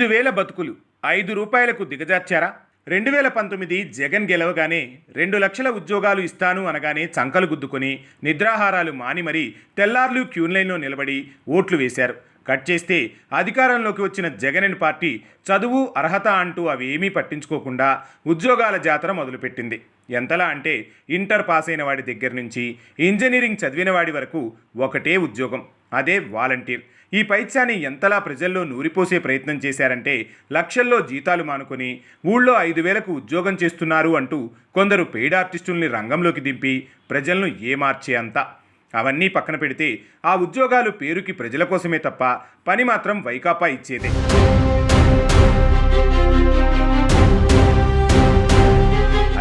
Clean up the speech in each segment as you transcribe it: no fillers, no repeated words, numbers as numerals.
5,000 బతుకులు 5 రూపాయలకు దిగజార్చారా? 2019 జగన్ గెలవగానే 2,00,000 ఉద్యోగాలు ఇస్తాను అనగానే చంకలు గుద్దుకొని నిద్రాహారాలు మాని మరీ తెల్లార్లు క్యూన్లైన్లో నిలబడి ఓట్లు వేశారు. కట్ చేస్తే అధికారంలోకి వచ్చిన జగన్ పార్టీ చదువు అర్హత అంటూ అవేమీ పట్టించుకోకుండా ఉద్యోగాల జాతర మొదలుపెట్టింది. ఎంతలా అంటే ఇంటర్ పాస్ అయిన వాడి దగ్గర నుంచి ఇంజనీరింగ్ చదివిన వాడి వరకు ఒకటే ఉద్యోగం, అదే వాలంటీర్. ఈ పైత్యాన్ని ఎంతలా ప్రజల్లో నూరిపోసే ప్రయత్నం చేశారంటే లక్షల్లో జీతాలు మానుకొని ఊళ్ళో 5,000కు ఉద్యోగం చేస్తున్నారు అంటూ కొందరు పెయిడ్ ఆర్టిస్టుల్ని రంగంలోకి దింపి ప్రజలను ఏమార్చే అంత. అవన్నీ పక్కన పెడితే ఆ ఉద్యోగాలు పేరుకి ప్రజల కోసమే తప్ప పని మాత్రం వైకాపా ఇచ్చేదే.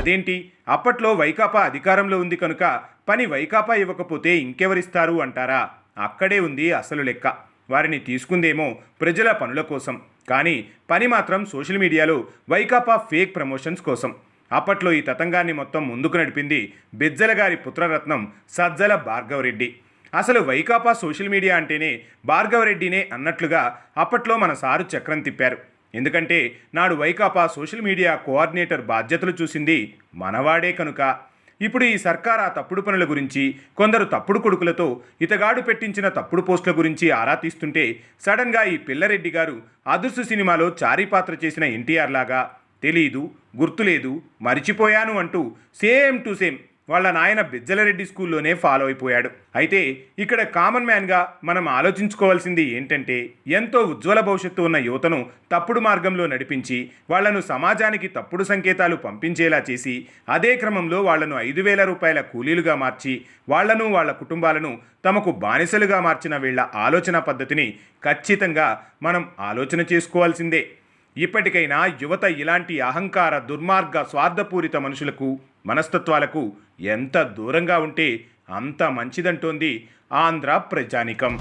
అదేంటి, అప్పట్లో వైకాపా అధికారంలో ఉంది కనుక పని వైకాపా ఇవ్వకపోతే ఇంకెవరిస్తారు అంటారా? అక్కడే ఉంది అసలు లెక్క. వారిని తీసుకుందేమో ప్రజల పనుల కోసం, కానీ పని మాత్రం సోషల్ మీడియాలో వైకాపా ఫేక్ ప్రమోషన్స్ కోసం. అప్పట్లో ఈ తతంగాన్ని మొత్తం ముందుకు నడిపింది బెజ్జల గారి పుత్రరత్నం సజ్జల భార్గవరెడ్డి. అసలు వైకాపా సోషల్ మీడియా అంటేనే భార్గవరెడ్డినే అన్నట్లుగా అప్పట్లో మన సారు చక్రం తిప్పారు. ఎందుకంటే నాడు వైకాపా సోషల్ మీడియా కోఆర్డినేటర్ బాధ్యతలు చూసింది మనవాడే కనుక. ఇప్పుడు ఈ సర్కార్ ఆ తప్పుడు పనుల గురించి, కొందరు తప్పుడు కొడుకులతో ఇతగాడు పెట్టించిన తప్పుడు పోస్టుల గురించి ఆరా తీస్తుంటే సడన్గా ఈ పిల్లారెడ్డి గారు అదుర్సు సినిమాలో చారీ పాత్ర చేసిన ఎన్టీఆర్ లాగా తెలీదు, గుర్తులేదు, మరిచిపోయాను అంటూ సేమ్ టు సేమ్ వాళ్ళ నాయన బెజ్జలరెడ్డి స్కూల్లోనే ఫాలో అయిపోయాడు. అయితే ఇక్కడ కామన్ మ్యాన్గా మనం ఆలోచించుకోవాల్సింది ఏంటంటే, ఎంతో ఉజ్వల భవిష్యత్తు ఉన్న యువతను తప్పుడు మార్గంలో నడిపించి వాళ్లను సమాజానికి తప్పుడు సంకేతాలు పంపించేలా చేసి అదే క్రమంలో వాళ్లను 5,000 రూపాయల కూలీలుగా మార్చి వాళ్లను వాళ్ళ కుటుంబాలను తమకు బానిసలుగా మార్చిన వీళ్ల ఆలోచన పద్ధతిని ఖచ్చితంగా మనం ఆలోచన చేసుకోవాల్సిందే. ఇప్పటికైనా యువత ఇలాంటి అహంకార, దుర్మార్గ, స్వార్థపూరిత మనుషులకు, మనస్తత్వాలకు ఎంత దూరంగా ఉంటే అంత మంచిదంటోంది ఆంధ్ర ప్రజానికం.